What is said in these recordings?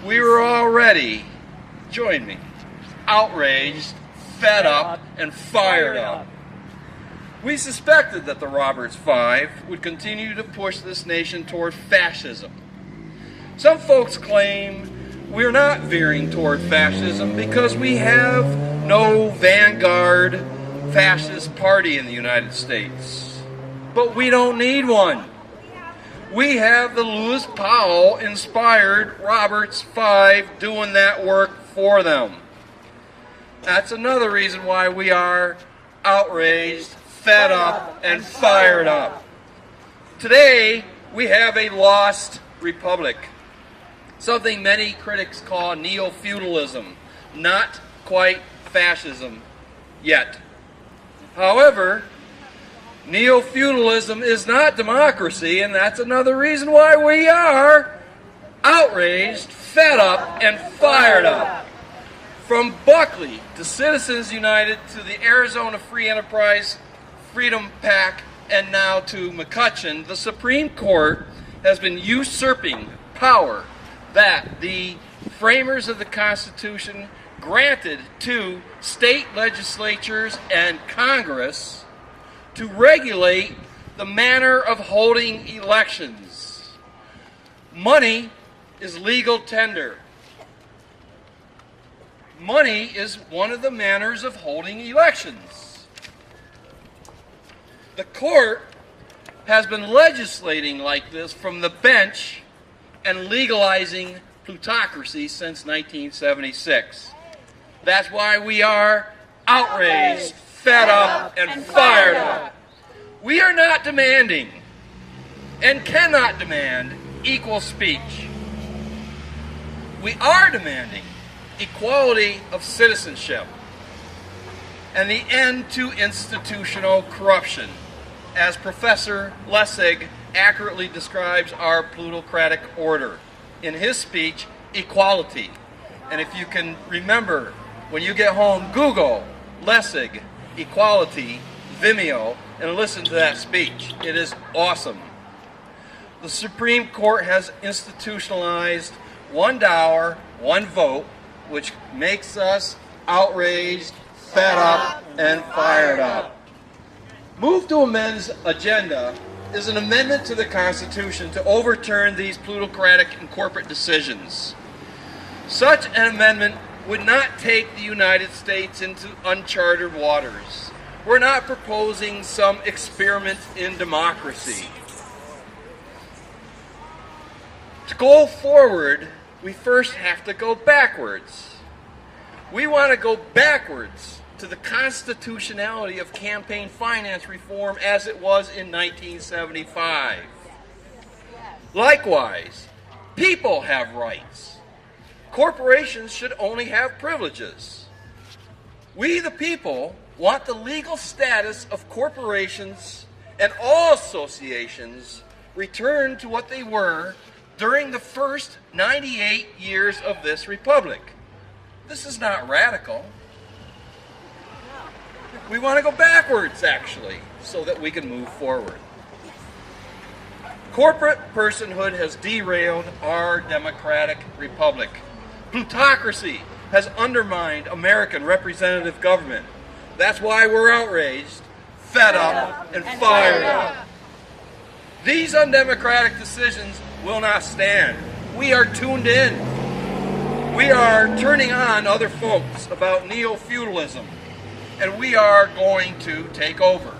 We were already, join me, outraged, fed up, and fired up. We suspected that the Roberts Five would continue to push this nation toward fascism. Some folks claim we're not veering toward fascism because we have no vanguard fascist party in the United States. But we don't need one. We have the Lewis Powell-inspired Roberts Five doing that work for them. That's another reason why we are outraged, fed up, and fired up. Today, we have a lost republic, something many critics call neo-feudalism, not quite fascism yet. However, neo-feudalism is not democracy, and that's another reason why we are outraged, fed up, and fired up. From Buckley to Citizens United to the Arizona Free Enterprise Freedom PAC and now to McCutcheon, the Supreme Court has been usurping power that the framers of the Constitution granted to state legislatures and Congress to regulate the manner of holding elections. Money is legal tender. Money is one of the manners of holding elections. The court has been legislating like this from the bench and legalizing plutocracy since 1976. That's why we are outraged, fed up, and fired up. We are not demanding and cannot demand equal speech. We are demanding equality of citizenship and the end to institutional corruption, as Professor Lessig accurately describes our plutocratic order in his speech, Equality. And if you can remember, when you get home, Google Lessig, Equality, Vimeo, and listen to that speech. It is awesome. The Supreme Court has institutionalized $1, one vote, which makes us outraged, fed up, and fired up. Move to Amend's agenda is an amendment to the Constitution to overturn these plutocratic and corporate decisions. Such an amendment would not take the United States into uncharted waters. We're not proposing some experiment in democracy. To go forward, we first have to go backwards. We want to go backwards to the constitutionality of campaign finance reform as it was in 1975. Likewise, people have rights. Corporations should only have privileges. We, the people, want the legal status of corporations and all associations returned to what they were during the first 98 years of this republic. This is not radical. We want to go backwards, actually, so that we can move forward. Corporate personhood has derailed our democratic republic. Plutocracy has undermined American representative government. That's why we're outraged, fed up, and fired up. These undemocratic decisions will not stand. We are tuned in. We are turning on other folks about neo-feudalism, and we are going to take over.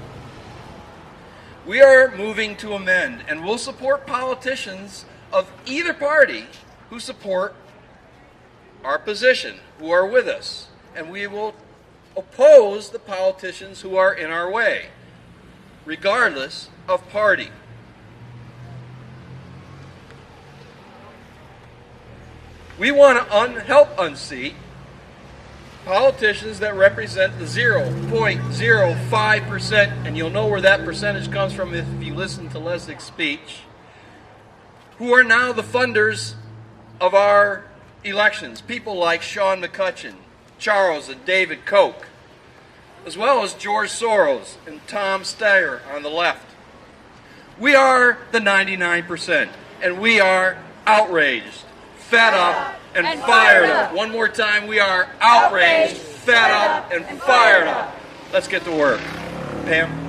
We are moving to amend, and we'll support politicians of either party who support our position, who are with us, and we will oppose the politicians who are in our way, regardless of party. We want to help unseat politicians that represent the 0.05%, and you'll know where that percentage comes from if you listen to Leslig's speech, who are now the funders of our elections. People like Sean McCutcheon, Charles and David Koch, as well as George Soros and Tom Steyer on the left. We are the 99%, and we are outraged, fed up, and fired up. One more time, we are outraged, fed up, and fired up. Let's get to work. Pam?